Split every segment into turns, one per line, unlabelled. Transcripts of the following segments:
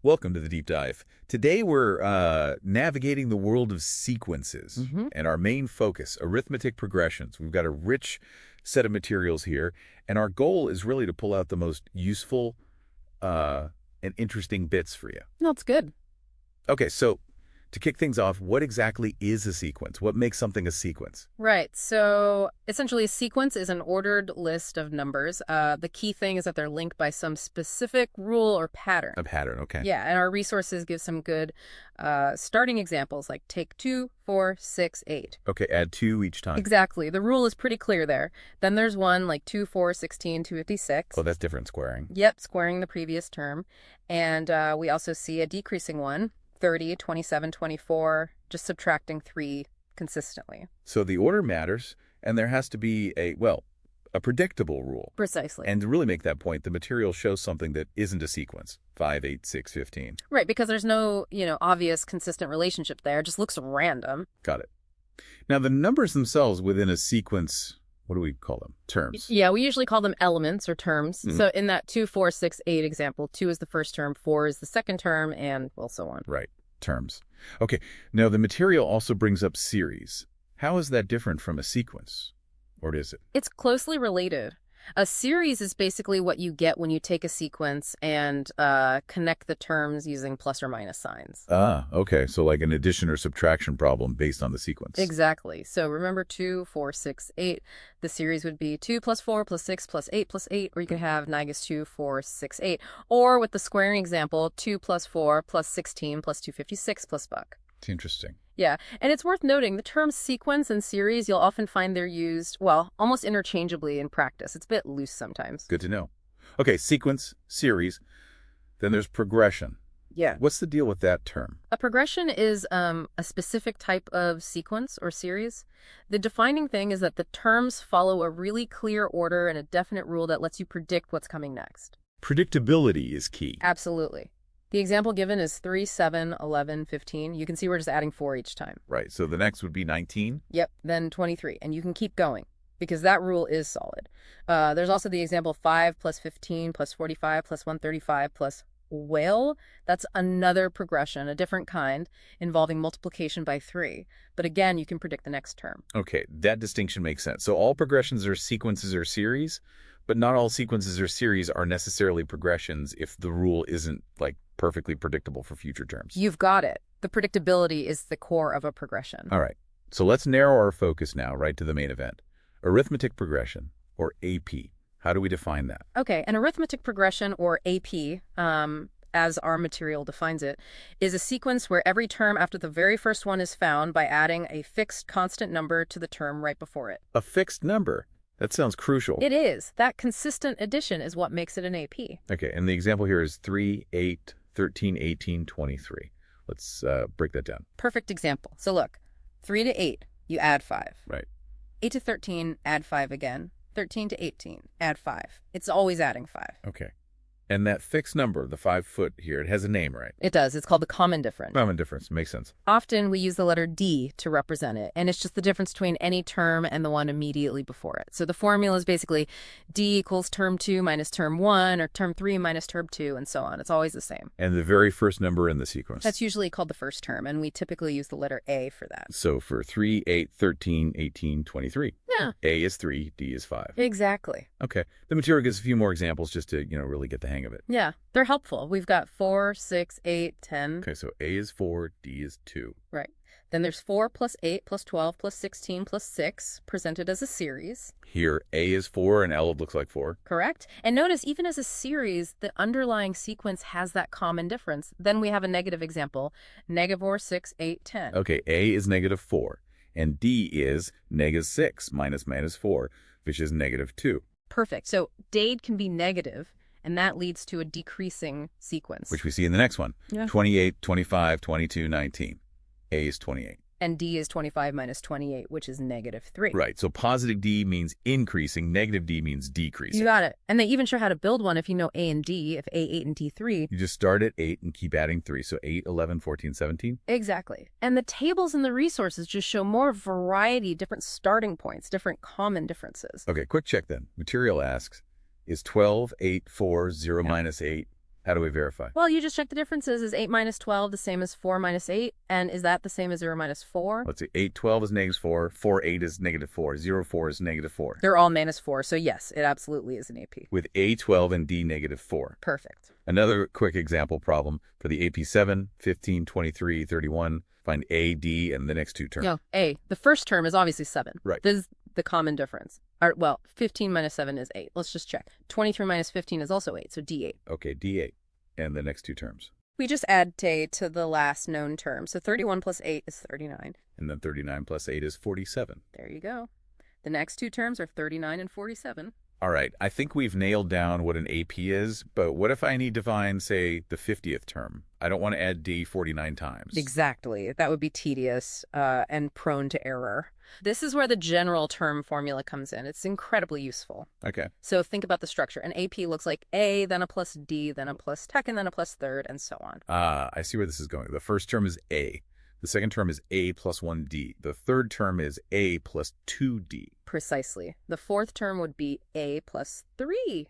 Welcome to the deep dive. Today we're navigating the world of sequences and our main focus, arithmetic progressions. We've got a rich set of materials here, and our goal is really to pull out the most useful and interesting bits for you.
That's good.
Okay, so to kick things off, what exactly is a sequence? What makes something a sequence?
Right. So essentially, a sequence is an ordered list of numbers. The key thing is that they're linked by some specific rule or pattern.
A pattern, okay.
Yeah, and our resources give some good starting examples, like take 2, 4, 6, 8.
Okay, add 2 each time.
Exactly. The rule is pretty clear there. Then there's one like 2, 4, 16, 256.
Oh, that's different squaring.
Yep, squaring the previous term. And we also see a decreasing one, 30, 27, 24, just subtracting 3 consistently.
So the order matters, and there has to be a predictable rule.
Precisely.
And to really make that point, the material shows something that isn't a sequence. 5, 8, 6, 15.
Right, because there's no, obvious consistent relationship there. It just looks random.
Got it. Now, the numbers themselves within a sequence, what do we call them? Terms.
Yeah, we usually call them elements or terms. So in that 2, 4, 6, 8 example, 2 is the first term, 4 is the second term, and well, so on.
Right. Terms. Okay. Now, the material also brings up series. How is that different from a sequence? Or is it?
It's closely related. A series is basically what you get when you take a sequence and connect the terms using plus or minus signs.
Ah, okay. So like an addition or subtraction problem based on the sequence.
Exactly. So remember 2, 4, 6, 8. The series would be 2 plus 4 plus 6 plus 8 plus 8, or you could have 9 gets 2, 4, 6, 8. Or with the squaring example, 2 plus 4 plus 16 plus 256 plus buck.
It's interesting.
Yeah, and it's worth noting the terms sequence and series, you'll often find they're used, well, almost interchangeably in practice. It's a bit loose sometimes.
Good to know. Okay, sequence, series. Then there's progression.
Yeah.
What's the deal with that term?
A progression is a specific type of sequence or series. The defining thing is that the terms follow a really clear order and a definite rule that lets you predict what's coming next.
Predictability is key.
Absolutely. The example given is 3, 7, 11, 15. You can see we're just adding 4 each time.
Right, so the next would be 19.
Yep, then 23. And you can keep going because that rule is solid. There's also the example 5 plus 15 plus 45 plus 135 plus well, that's another progression, a different kind, involving multiplication by 3. But again, you can predict the next term.
Okay, that distinction makes sense. So all progressions are sequences or series, but not all sequences or series are necessarily progressions if the rule isn't, like, perfectly predictable for future terms.
You've got it. The predictability is the core of a progression.
All right, so let's narrow our focus now right to the main event. Arithmetic progression, or AP. How do we define that?
Okay, an arithmetic progression, or AP, as our material defines it, is a sequence where every term after the very first one is found by adding a fixed constant number to the term right before it.
A fixed number? That sounds crucial.
It is. That consistent addition is what makes it an AP.
Okay, and the example here is 3, 8, 13, 18, 23. Let's break that down.
Perfect example. So look, 3 to 8, you add 5.
Right.
8 to 13, add 5 again. 13 to 18, add 5. It's always adding 5.
Okay. And that fixed number, the 5 foot here, it has a name, right?
It does. It's called the common difference.
Common difference. Makes sense.
Often we use the letter D to represent it, and it's just the difference between any term and the one immediately before it. So the formula is basically D equals term 2 minus term 1, or term 3 minus term 2, and so on. It's always the same.
And the very first number in the sequence.
That's usually called the first term, and we typically use the letter A for that.
So for 3, 8, 13, 18, 23.
Yeah.
A is 3, D is 5.
Exactly.
Okay. The material gives a few more examples just to, really get the hang of it.
Yeah, they're helpful. We've got 4, 6, 8, 10.
Okay, so A is 4, D is 2.
Right. Then there's 4 plus 8 plus 12 plus 16 plus 6 presented as a series.
Here, A is 4 and L looks like 4.
Correct. And notice, even as a series, the underlying sequence has that common difference. Then we have a negative example, -4, 6, 8, 10.
Okay, A is -4, and D is -6 minus 4, which is -2.
Perfect. So DADE can be negative, and that leads to a decreasing sequence.
Which we see in the next one.
Yeah.
28, 25, 22, 19. A is 28.
And D is 25 minus 28, which is -3.
Right, so positive D means increasing, negative D means decreasing.
You got it. And they even show how to build one if you know A and D, if A, 8, and D, 3.
You just start at 8 and keep adding 3. So 8, 11, 14, 17.
Exactly. And the tables and the resources just show more variety, different starting points, different common differences.
Okay, quick check then. Material asks, is 12, 8, 4, 0 minus 8 How do we verify?
Well, you just check the differences. Is 8 minus 12 the same as 4 minus 8? And is that the same as 0 minus 4?
Let's see. 8, 12 is negative 4. 4, 8 is negative 4. 0, 4 is negative 4.
They're all minus 4, so yes, it absolutely is an AP.
With A, 12 and D, negative 4.
Perfect.
Another quick example problem for the AP 7, 15, 23, 31. Find A, D, and the next two terms.
No, A. The first term is obviously 7.
Right.
This is the common difference. Well, 15 minus 7 is 8. Let's just check. 23 minus 15 is also 8, so D8.
Okay, D8. And the next two terms.
We just add A to the last known term. So 31 plus 8 is 39.
And then 39 plus 8 is 47.
There you go. The next two terms are 39 and 47.
All right, I think we've nailed down what an AP is, but what if I need to find, say, the 50th term? I don't want to add D 49 times.
Exactly. That would be tedious and prone to error. This is where the general term formula comes in. It's incredibly useful.
Okay.
So think about the structure. An AP looks like A, then a plus D, then a plus second, then a plus third, and so on.
I see where this is going. The first term is A. The second term is A plus 1D. The third term is A plus 2D.
Precisely. The fourth term would be A plus 3.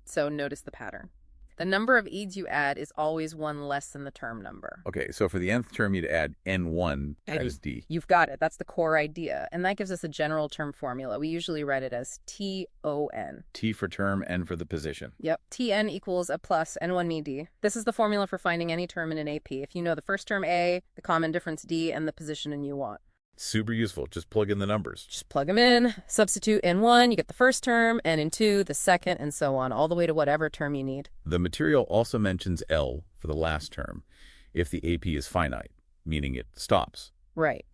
So notice the pattern. The number of e's you add is always one less than the term number.
Okay, so for the nth term, you'd add N1 as D.
You've got it. That's the core idea. And that gives us a general term formula. We usually write it as TON.
T for term, N for the position.
Yep. TN equals a plus N1 me D. This is the formula for finding any term in an AP. If you know the first term A, the common difference D, and the position N you want.
Super useful. Just plug in the numbers.
Just plug them in, substitute N1, you get the first term, and N2, the second, and so on, all the way to whatever term you need.
The material also mentions L for the last term if the AP is finite, meaning it stops.
Right.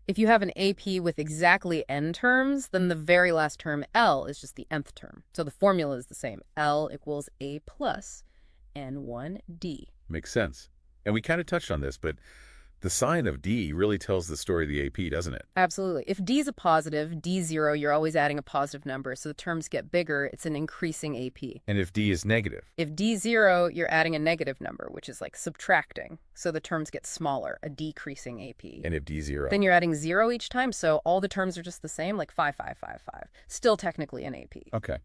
If you have an AP with exactly n terms, then the very last term, L, is just the nth term. So the formula is the same. L equals A plus N1D.
Makes sense. And we kind of touched on this, but the sign of D really tells the story of the AP, doesn't it?
Absolutely. If D is a positive, D0, you're always adding a positive number. So the terms get bigger. It's an increasing AP.
And if D is negative?
If D0, you're adding a negative number, which is like subtracting. So the terms get smaller, a decreasing AP.
And if D0?
Then you're adding 0 each time. So all the terms are just the same, like 5, 5, 5, 5. Still technically an AP.
Okay.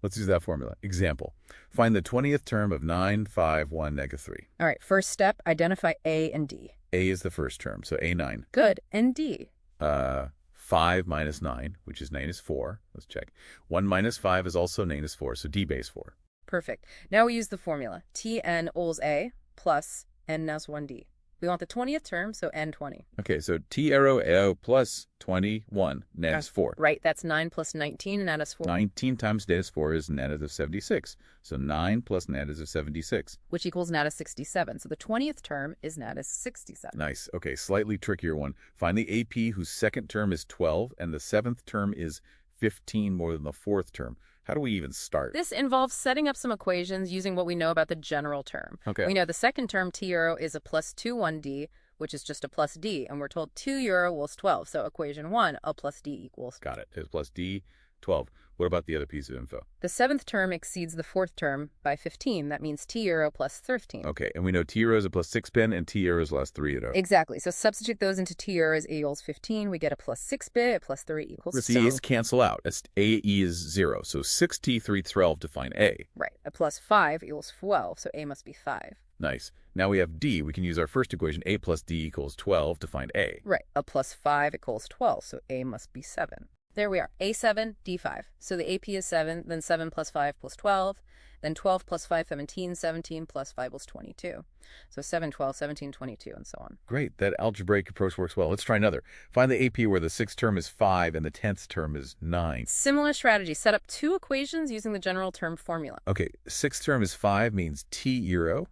Let's use that formula. Example. Find the 20th term of 9, 5, 1, negative 3.
All right. First step, identify A and D.
A is the first term, so A9.
Good. And D?
5 minus 9, which is negative 4. Let's check. 1 minus 5 is also negative 4, so D base 4.
Perfect. Now we use the formula. Tn equals A plus N minus 1D. We want the 20th term, so N20.
Okay, so T arrow A plus 21, negative 4.
Right, that's 9 plus 19, and that is 4.
19 times negative 4 is negative 76. So 9 plus negative 76.
Which equals negative 67. So the 20th term is negative 67.
Nice. Okay, slightly trickier one. Find the AP whose second term is 12 and the seventh term is 15 more than the fourth term. How do we even start?
This involves setting up some equations using what we know about the general term.
Okay.
We know the second term, T euro, is a plus 2, 1D, which is just a plus D, and we're told 2 euro equals 12. So equation 1, A plus D equals.
Got it. It's plus D, 12. What about the other piece of info?
The seventh term exceeds the fourth term by 15. That means T euro plus 13.
Okay, and we know T euro is a plus 6 bit and T euro is less 3 euro.
Exactly. So substitute those into T euros, A equals 15. We get a plus 6 bit, a plus 3 equals.
The A's cancel out. AE is 0, so 6T3 12 to find A.
Right. A plus 5 equals 12, so A must be 5.
Nice. Now we have D. We can use our first equation, A plus D equals 12, to find A.
Right. A plus 5 equals 12, so A must be 7. There we are. A7, D5. So the AP is 7, then 7 plus 5 plus 12, then 12 plus 5, 17, 17 plus 5 was 22. So 7, 12, 17, 22, and so on.
Great. That algebraic approach works well. Let's try another. Find the AP where the 6th term is 5 and the 10th term is 9.
Similar strategy. Set up two equations using the general term formula.
Okay, 6th term is 5 means T euro,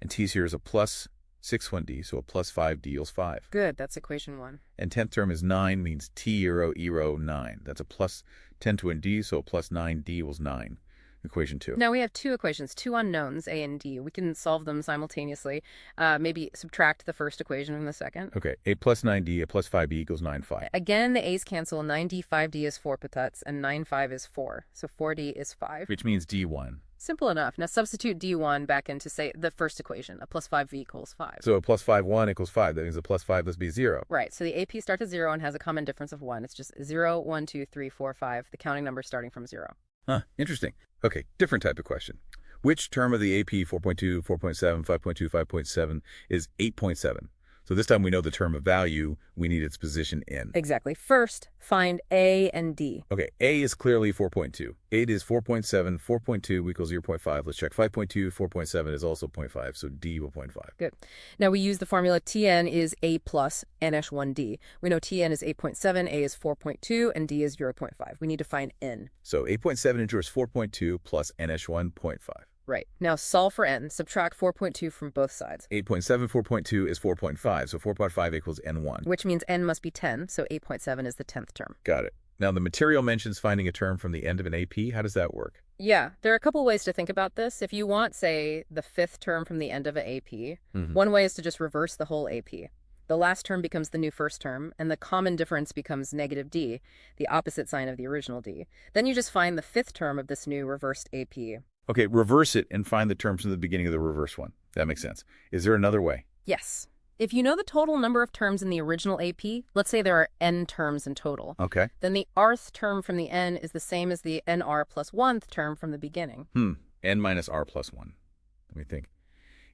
and T here is a plus 6 1D, so a plus 5D equals 5.
Good, that's equation 1.
And 10th term is 9 means T euro 9. That's a plus 10 to D, so a plus 9D equals 9. Equation 2.
Now we have two equations, two unknowns, A and D. We can solve them simultaneously. Maybe subtract the first equation from the second.
Okay, A plus 9D, A plus 5B equals 9 5.
Again, the A's cancel. 9D, 5D is 4 patates, and 9 5 is 4. So 4D is 5.
Which means D1.
Simple enough. Now substitute D1 back into, say, the first equation. A plus 5V equals 5.
So a plus 5 1 equals 5. That means a plus 5 must be 0.
Right. So the AP starts at 0 and has a common difference of 1. It's just 0, 1, 2, 3, 4, 5. The counting number starting from 0.
Huh, interesting. Okay, different type of question. Which term of the AP 4.2, 4.7, 5.2, 5.7 is 8.7? So this time we know the term of value. We need its position in.
Exactly. First, find A and D.
Okay, A is clearly 4.2. 8 is 4.7. 4.2 equals 0.5. Let's check 5.2. 4.7 is also 0.5, so D will 0.5.
Good. Now we use the formula Tn is A plus NH1D. We know Tn is 8.7, A is 4.2, and D is 0.5. We need to find N.
So 8.7 ensures 4.2 plus NH1, 0.5.
Right. Now solve for N. Subtract 4.2 from both sides.
8.7, 4.2 is 4.5, so 4.5 equals N1.
Which means N must be 10, so 8.7 is the 10th term.
Got it. Now the material mentions finding a term from the end of an AP. How does that work?
Yeah, there are a couple ways to think about this. If you want, say, the 5th term from the end of an AP, one way is to just reverse the whole AP. The last term becomes the new first term, and the common difference becomes negative D, the opposite sign of the original D. Then you just find the 5th term of this new reversed AP.
Okay, reverse it and find the terms from the beginning of the reverse one. That makes sense. Is there another way?
Yes. If you know the total number of terms in the original AP, let's say there are n terms in total,
Okay.
then the rth term from the n is the same as the nr plus 1th term from the beginning.
N minus R plus 1. Let me think.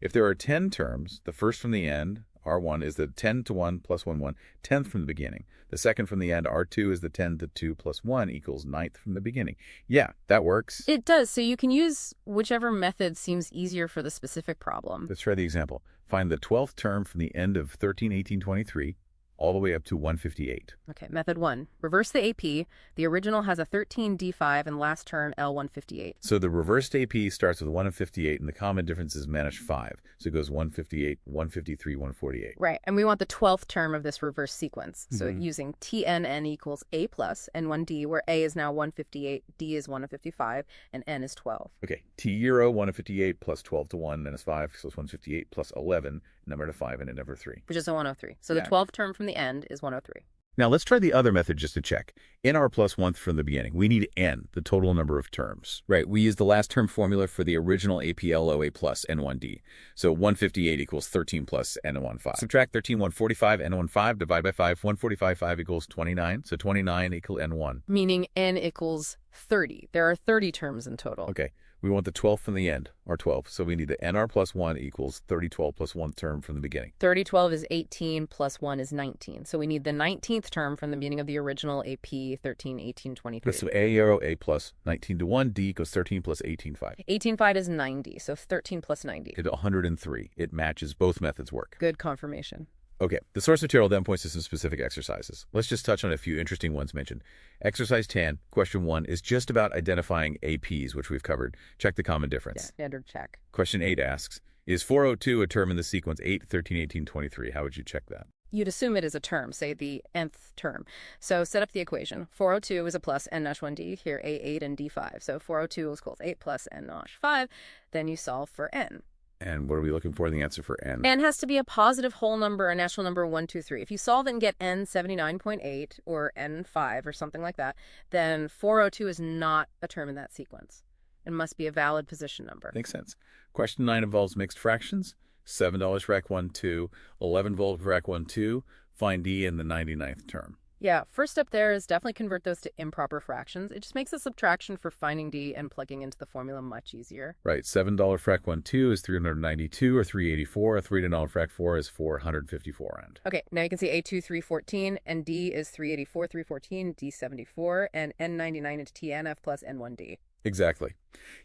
If there are 10 terms, the first from the end, R1, is the 10 to 1 plus 1, 1, 10th from the beginning. The second from the end, R2, is the 10 to 2 plus 1 equals 9th from the beginning. Yeah, that works.
It does, so you can use whichever method seems easier for the specific problem.
Let's try the example. Find the 12th term from the end of 13, 18, 23, all the way up to 158.
Okay, method 1. Reverse the AP. The original has a 13 D5 and last term L158.
So the reversed AP starts with 158, and the common difference is minus 5. So it goes 158, 153, 148.
Right, and we want the 12th term of this reverse sequence. So using TNN equals A plus N1D, where A is now 158, D is 155, and N is 12.
Okay, T0, 158 plus 12 to 1 minus 5, so it's 158 plus 11, number to 5, and a number 3.
Which is a 103. So the 12th term from the end is 103.
Now let's try the other method just to check. NR plus 1th from the beginning. We need N, the total number of terms. Right, we use the last term formula for the original APLOA plus N1D. So 158 equals 13 plus N15. Subtract 13, 145, N15, divide by 5, 145, 5 equals 29. So 29 equal N1.
Meaning N equals 30. There are 30 terms in total.
Okay. We want the 12th from the end, or 12. So we need the NR plus 1 equals 30, 12 plus 1 term from the beginning.
30, 12 is 18 plus 1 is 19. So we need the 19th term from the beginning of the original AP 13, 18, 23.
So A arrow, A plus 19 to 1, D equals 13 plus 18, 5.
18, 5 is 90, so 13 plus 90.
It's 103. It matches. Both methods work.
Good confirmation.
Okay, the source material then points to some specific exercises. Let's just touch on a few interesting ones mentioned. Exercise 10, question 1, is just about identifying APs, which we've covered. Check the common difference.
Yeah, standard check.
Question 8 asks, is 402 a term in the sequence 8, 13, 18, 23? How would you check that?
You'd assume it is a term, say the nth term. So set up the equation. 402 is a plus n-1d, here A8 and D5. So 402 is equals 8 plus n-5. Then you solve for n.
And what are we looking for in the answer for n?
N has to be a positive whole number, a natural number 1, 2, 3. If you solve and get n 79.8 or n5 or something like that, then 402 is not a term in that sequence. It must be a valid position number.
Makes sense. Question 9 involves mixed fractions. $7 for Act 2, 11 volt for Act 2. Find D in the 99th term.
Yeah, first step there is definitely convert those to improper fractions. It just makes the subtraction for finding D and plugging into the formula much easier.
Right, $7 for Act 2 is 392 or 384. A $3 for Act 4 is 454 end.
Okay, now you can see A2 314 and D is 384, 314, D 74, and N99 into TNF plus N1D.
Exactly.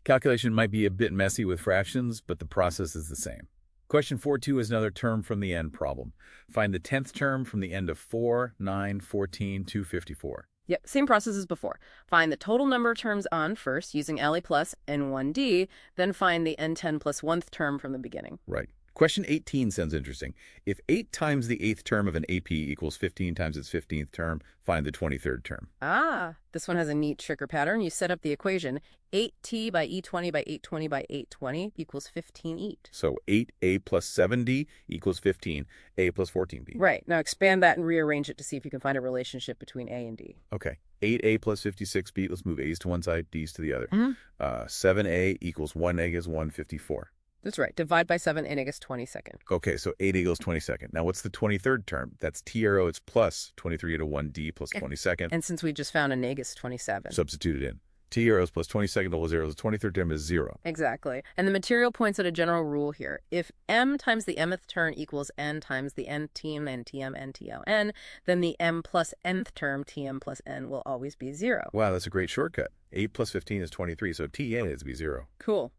Calculation might be a bit messy with fractions, but the process is the same. Question 4.2 is another term from the end problem. Find the 10th term from the end of 4, 9, 14, 254.
Yep, same process as before. Find the total number of terms on first using LA plus N1D, then find the N10 plus 1th term from the beginning.
Right. Question 18 sounds interesting. If 8 times the 8th term of an AP equals 15 times its 15th term, find the 23rd term.
Ah, this one has a neat trigger pattern. You set up the equation 8t by e20 by 820 by 820 equals 15e.
So 8a plus 7d equals 15, a plus 14b.
Right. Now expand that and rearrange it to see if you can find a relationship between a and d.
Okay. 8a plus 56b, let's move a's to one side, d's to the other. 7a equals 1a is 154.
That's right. Divide by 7 and it gets 22nd.
Okay, so 8 equals 22nd. Now, what's the 23rd term? That's T it's plus 23 to 1D plus 22nd.
And since we just found a neg is 27.
Substitute it in. T zeros plus 22nd double zeros, the 23rd term is 0.
Exactly. And the material points at a general rule here. If m times the mth term equals n times the n team and tm n tl then the m plus nth term tm plus n will always be 0.
Wow, that's a great shortcut. 8 plus 15 is 23, so TA needs to be 0.
Cool.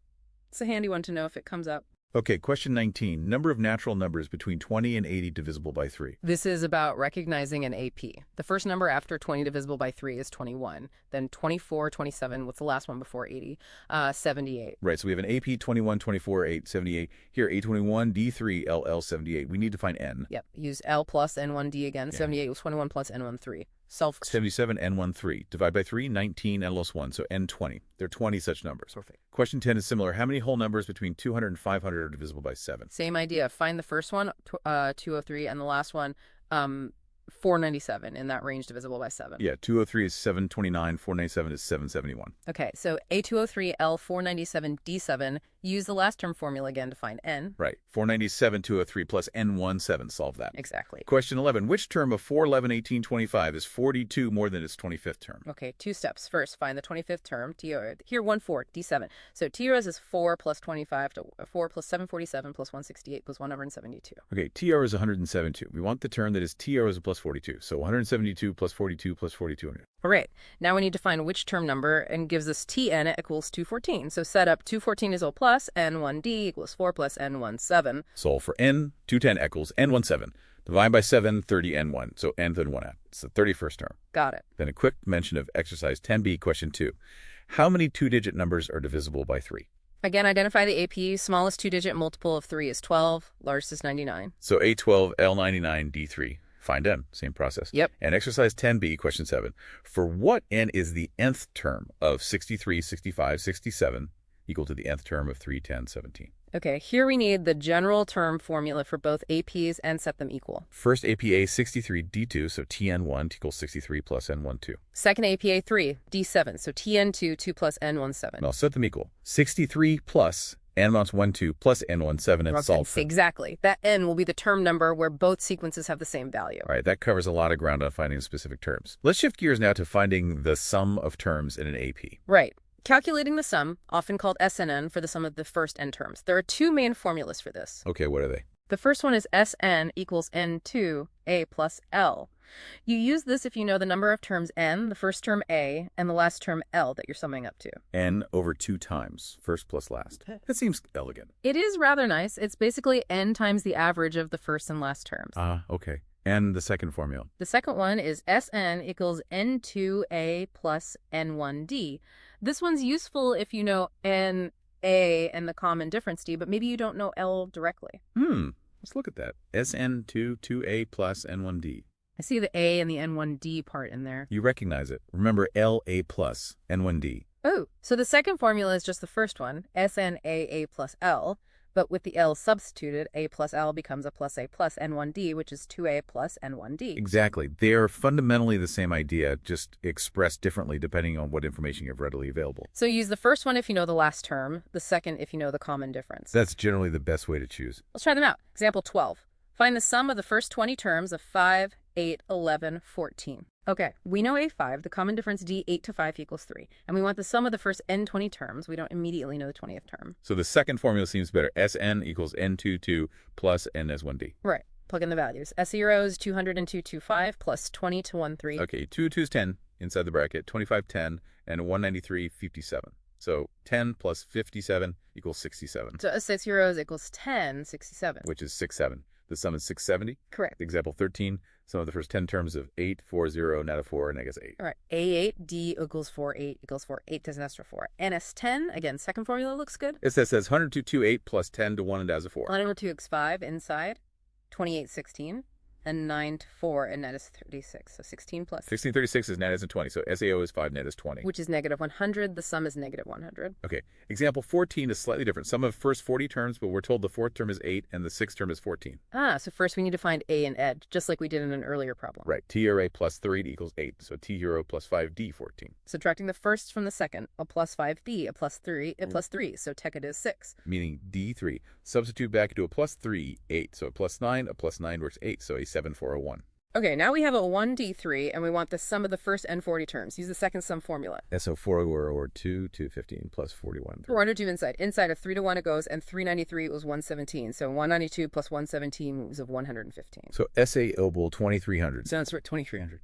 It's a handy one to know if it comes up.
Okay, question 19. Number of natural numbers between 20 and 80 divisible by 3.
This is about recognizing an AP. The first number after 20 divisible by 3 is 21. Then 24, 27, what's the last one before 80? 78.
Right, so we have an AP 21, 24, 8, 78. Here, A21, D3, LL 78. We need to find N.
Yep, use L plus N1D again. 78 was 21 plus N13.
77, N13. Divide by 3, 19, N plus 1, so N20. There are 20 such numbers.
Perfect.
Question 10 is similar. How many whole numbers between 200 and 500 are divisible by 7?
Same idea. Find the first one, 203, and the last one, 497, in that range divisible by 7.
Yeah, 203 is 729, 497 is 771.
Okay, so A203, L497, D7, use the last term formula again to find N.
Right, 497, 203 plus N17, solve that.
Exactly.
Question 11, which term of 4, 11, 18, 25 is 42 more than its 25th term?
Okay, 2 steps. First, find the 25th term. Here, 1, 4, D7. So T rows is 4 plus 25 to 4 plus 747 plus 168 plus 172.
Okay, TR is 172. We want the term that is TR is plus 42. So 172 plus 42 plus 4200.
All right, now we need to find which term number and gives us Tn equals 214. So set up 214 is O plus, N1D equals 4 plus N17.
Solve for N, 210 equals N17. Divide by 7, 30 N1. So N then 1 half. It's the 31st term.
Got it.
Then a quick mention of exercise 10B, question 2. How many two-digit numbers are divisible by 3?
Again, identify the AP. Smallest two-digit multiple of 3 is 12. Largest is 99.
So A12, L99, D3. Find N. Same process.
Yep.
And exercise 10B, question 7. For what N is the nth term of 63, 65, 67 equal to the nth term of 3, 10, 17?
Okay, here we need the general term formula for both APs and set them equal.
First APA 63 D2, so TN1 equals 63 plus N12.
Second APA 3, D7, so TN2, 2 plus N17.
Now set them equal. 63 plus N12 plus N17 and solve for.
Exactly. That N will be the term number where both sequences have the same value.
All right, that covers a lot of ground on finding specific terms. Let's shift gears now to finding the sum of terms in an AP.
Right. Calculating the sum, often called SNN for the sum of the first n terms. There are 2 main formulas for this.
Okay, what are they?
The first one is Sn equals N2A plus L. You use this if you know the number of terms n, the first term a, and the last term l that you're summing up to.
N over 2 times, first plus last. That seems elegant.
It is rather nice. It's basically n times the average of the first and last terms.
Okay. And the second formula?
The second one is Sn equals N2A plus N1D. This one's useful if you know N, A, and the common difference D, but maybe you don't know L directly.
Let's look at that. Sn2, 2A plus N1D.
I see the A and the N1D part in there.
You recognize it. Remember LA plus N1D.
Oh, so the second formula is just the first one, SNAA plus L, but with the L substituted, A plus L becomes a plus N1D, which is 2A plus N1D.
Exactly. They are fundamentally the same idea, just expressed differently depending on what information you have readily available.
So use the first one if you know the last term, the second if you know the common difference.
That's generally the best way to choose.
Let's try them out. Example 12. Find the sum of the first 20 terms of 5, 8, 11, 14. Okay, we know A5, the common difference D, 8 to 5 equals 3. And we want the sum of the first n20 terms. We don't immediately know the 20th term.
So the second formula seems better. Sn equals N22 plus Ns1D.
Right. Plug in the values. S0 is 202.25 plus 20 to 13.
Okay, 2 2 is 10 inside the bracket, 25, 10, and 193, 57. So 10 plus 57 equals 67.
So S0 is equals 10, 67.
Which is 67. The sum is 670.
Correct.
Example 13, sum of the first 10 terms of 8, 4, 0, net of 4, negative 8.
All right. A8, D equals 4, 8 equals 4, 8 doesn't ask for 4. NS10, again, second formula looks good.
It says 102, 2, 8 plus 10 to 1 and as a 4.
11 to 2 is 5 inside, 28, 16, and 9 to 4, and net is 36. So 16 plus.
1636 is net as in 20, so SAO is 5, net is 20.
Which is negative 100. The sum is negative 100.
Okay. Example 14 is slightly different. Sum of first 40 terms, but we're told the fourth term is 8 and the sixth term is 14.
So first we need to find A and edge, just like we did in an earlier problem.
Right. TRA plus 3 equals 8, so T0 plus 5D, 14.
Subtracting the first from the second, a plus 5D, a plus 3, a plus 3, so TECAD is 6.
Meaning D3. Substitute back into a plus 3, 8. So a plus 9 works 8, so a 7401.
Okay, now we have a 1D3, and we want the sum of the first N40 terms. Use the second sum formula.
SO4 or 2, 215 plus 41.
402 inside. Inside of 3 to 1 it goes, and 393 equals 117. So 192 plus 117 is of 115.
So SA Obel 2300.
Sounds right, 2300.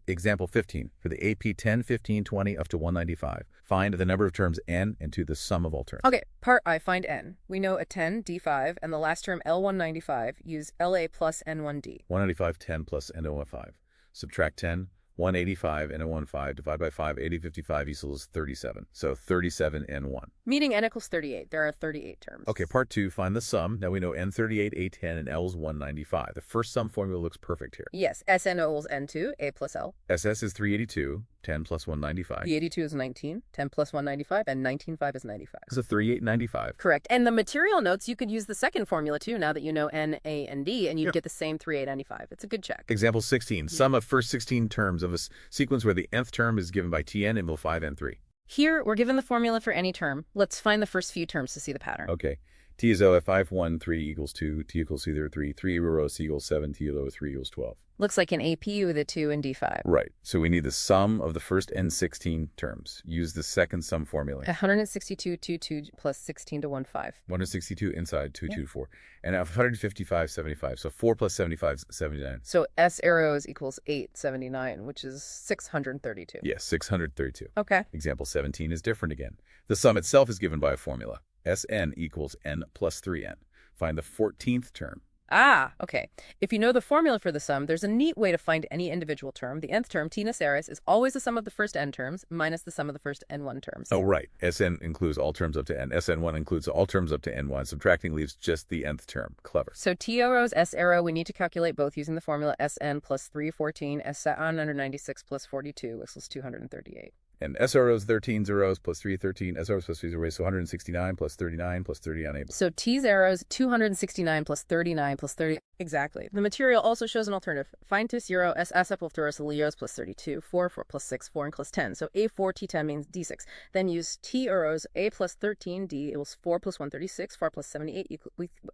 Example 15. For the AP 10, 15, 20, up to 195. Find the number of terms n and the sum of all terms.
Okay, part I, find n. We know a 10, D5, and the last term L195. Use LA plus N1D.
195, 10 plus N05. Subtract 10, 185, N15, divide by 5, 80, 55 equals 37. So 37 N1.
Meaning n equals 38. There are 38 terms.
Okay, part 2, find the sum. Now we know N38, A10, and L's 195. The first sum formula looks perfect here.
Yes, Sn equals N2, A plus L.
SS is 382, 10 plus 195.
The 82 is 19, 10 plus 195, and 19.5 is 95.
So 3895.
Correct. And the material notes, you could use the second formula too, now that you know N, A, and D, and you'd get the same 3895. It's a good check.
Example 16, sum of first 16 terms of a sequence where the nth term is given by Tn and will 5 N3.
Here, we're given the formula for any term. Let's find the first few terms to see the pattern.
Okay. T is O, F5, 1, 3 equals 2, T equals 2, 3 row C equals 7, T low 3 equals 12.
Looks like an AP with a 2 and D5.
Right. So we need the sum of the first N16 terms. Use the second sum formula.
162, 2, 2 plus 16 to 1, 5.
162 inside, 2, 2, 4. And 155, 75. So 4 plus 75 is 79.
So S arrows equals 879, which is 632.
Yes, 632.
Okay.
Example 17 is different again. The sum itself is given by a formula. Sn equals n plus 3n. Find the 14th term.
Ah, okay. If you know the formula for the sum, there's a neat way to find any individual term. The nth term, T Naceris, is always the sum of the first n terms minus the sum of the first n1 terms.
Oh, right. Sn includes all terms up to n. Sn1 includes all terms up to n1. Subtracting leaves just the nth term. Clever.
So T arrows, S arrow, we need to calculate both using the formula Sn plus 314, S196 plus 42 equals 238.
And SROs 13 zeros plus 3 13, SROs plus 3 zeros, so 169 plus 39 plus 30 unable.
So T's arrows 269 plus 39 plus 30. Exactly. The material also shows an alternative. Find to 0 S Asapulturos Leos plus 32, 4 plus 6, 4 and plus 10. So A4 T10 means D6. Then use T arrows A plus 13 D equals 4 plus 136, 4 plus 78.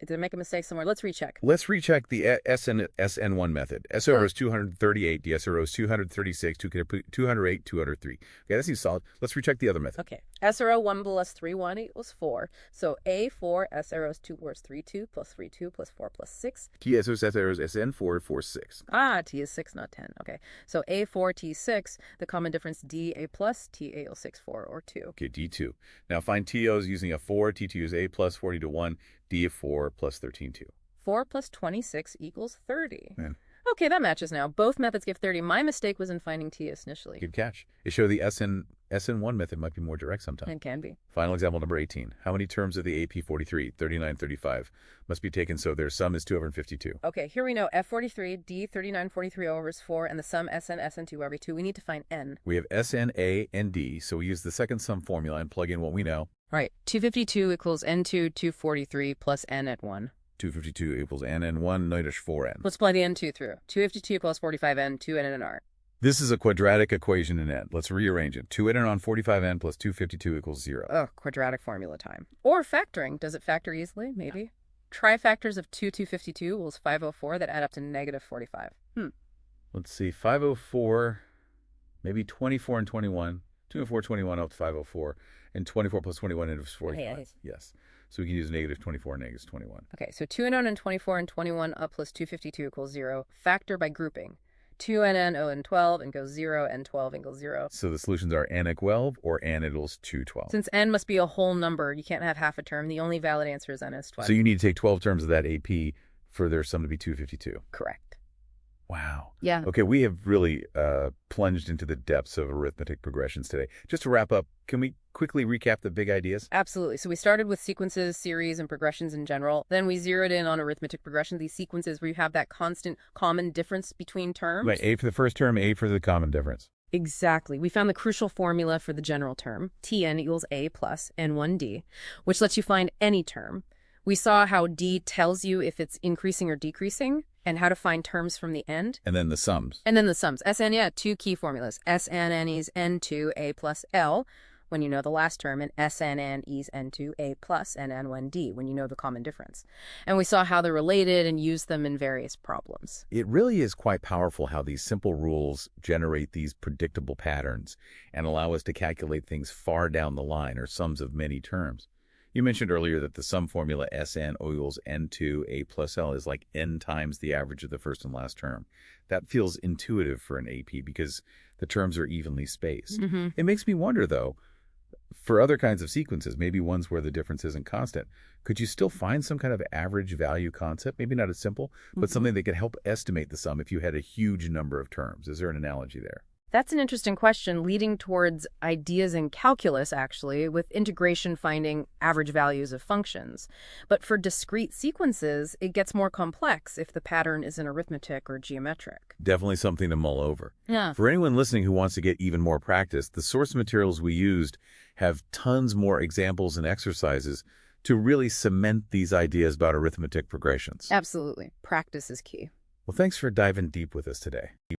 Did I make a mistake somewhere? Let's recheck.
Let's recheck the SN1 method. SRO is 238, the SRO is 236, 208, 203. Okay, that seems solid. Let's recheck the other method.
Okay. SRO 1 plus 3 1 equals 4. So A4 SROs 2 was 3 2 plus 3 2 plus 4 plus 6.
TSOs SROs SN4 4 6.
Ah, T is 6, not 10. Okay. So A4 T6, the common difference D A plus T A 6 4 or 2.
Okay, D2. Now find TOs using a 4, T2 is A plus 40 to 1, D of 4 plus 13 2.
4 plus 26 equals 30.
Man.
Okay, that matches now. Both methods give 30. My mistake was in finding TS initially.
Good catch. It showed the SN1 method might be more direct sometimes.
It can be.
Final example number 18. How many terms of the AP 43, 39, 35 must be taken so their sum is 252?
Okay, here we know F43, D 39, 43 over is 4, and the sum SN, SN2 every 2. We need to find N.
We have SN, A, and D, so we use the second sum formula and plug in what we know.
Right. 252 equals N2, 243 plus N at 1.
252 equals N and 1 minus 4N.
Let's apply the N2 through. 252 plus 45N, 2N and R.
This is a quadratic equation in N. Let's rearrange it. 2N on 45N plus 252 equals 0.
Oh, quadratic formula time. Or factoring. Does it factor easily? Maybe. Trifactors of 252 equals 504 that add up to negative 45.
Let's see. 504, maybe 24 and 21. 2 and 4, 21 up to 504. And 24 plus 21 is 45. Yes. So we can use negative 24 and negative 21.
Okay, so 2n and 24 and 21 up plus 252 equals 0. Factor by grouping. 2n, O, and 12 and goes 0, and 12 equals 0.
So the solutions are n equals 12 or n equals 212.
Since n must be a whole number, you can't have half a term. The only valid answer is n is 12.
So you need to take 12 terms of that AP for their sum to be 252.
Correct.
Wow.
Yeah.
Okay, we have really plunged into the depths of arithmetic progressions today. Just to wrap up, can we quickly recap the big ideas?
Absolutely. So we started with sequences, series, and progressions in general. Then we zeroed in on arithmetic progression, these sequences where you have that constant common difference between terms.
Right, A for the first term, A for the common difference.
Exactly. We found the crucial formula for the general term, Tn equals A plus N1D, which lets you find any term. We saw how D tells you if it's increasing or decreasing, and how to find terms from the end.
And then the sums.
And then the sums. Sn, yeah, two key formulas. Sn is N2 A plus L, when you know the last term, and SNN is N2 A plus NN1D when you know the common difference. And we saw how they're related and used them in various problems.
It really is quite powerful how these simple rules generate these predictable patterns and allow us to calculate things far down the line, or sums of many terms. You mentioned earlier that the sum formula Sn equals N2 A plus L is like n times the average of the first and last term. That feels intuitive for an AP because the terms are evenly spaced. It makes me wonder, though, for other kinds of sequences, maybe ones where the difference isn't constant, could you still find some kind of average value concept? Maybe not as simple, but something that could help estimate the sum if you had a huge number of terms. Is there an analogy there?
That's an interesting question, leading towards ideas in calculus, actually, with integration finding average values of functions. But for discrete sequences, it gets more complex if the pattern is in arithmetic or geometric.
Definitely something to mull over.
Yeah.
For anyone listening who wants to get even more practice, the source materials we used have tons more examples and exercises to really cement these ideas about arithmetic progressions.
Absolutely. Practice is key.
Well, thanks for diving deep with us today.